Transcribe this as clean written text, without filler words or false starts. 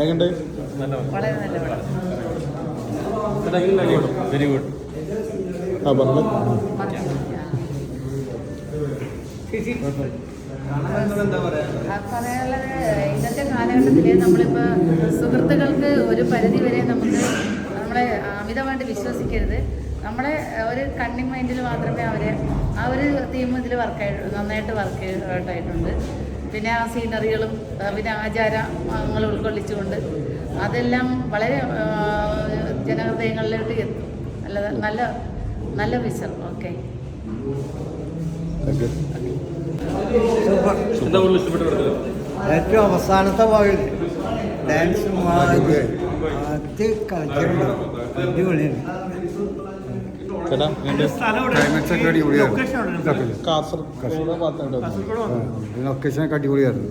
എങ്ങനെയുണ്ട്? വളരെ നല്ല പടം. Very good. ആ പറഞ്ഞു. പറയാനുള്ളത് ഇന്നത്തെ കാലഘട്ടത്തിൽ നമ്മളിപ്പോൾ സുഹൃത്തുക്കൾക്ക് ഒരു പരിധി വരെ നമ്മളെ അമിതമായിട്ട് വിശ്വസിക്കരുത്. നമ്മളെ ഒരു കണ്ണിങ് മൈൻഡിൽ മാത്രമേ ആ ഒരു തീം ഇതിൽ നന്നായിട്ട് വർക്ക് ഔട്ടായിട്ടുണ്ട്. പിന്നെ ആ സീനറികളും പിന്നെ ആചാരങ്ങൾ ഉൾക്കൊള്ളിച്ചുകൊണ്ട് അതെല്ലാം വളരെ ജനഹൃദയങ്ങളിലോട്ട് എത്തും. നല്ല നല്ല വിഷയം. ഓക്കെ, ഏറ്റവും അവസാനത്തെ ഭാഗം ഡാൻസ് അത് കളിച്ചിട്ടുണ്ട്. അടിപൊളിയാണ്. ചേട്ടാ ക്ലൈമാക്സൊക്കെ അടിപൊളിയായിരുന്നു. കാസർഗോഡ് ഭാഗത്തുണ്ട്. ലൊക്കേഷനൊക്കെ അടിപൊളിയായിരുന്നു.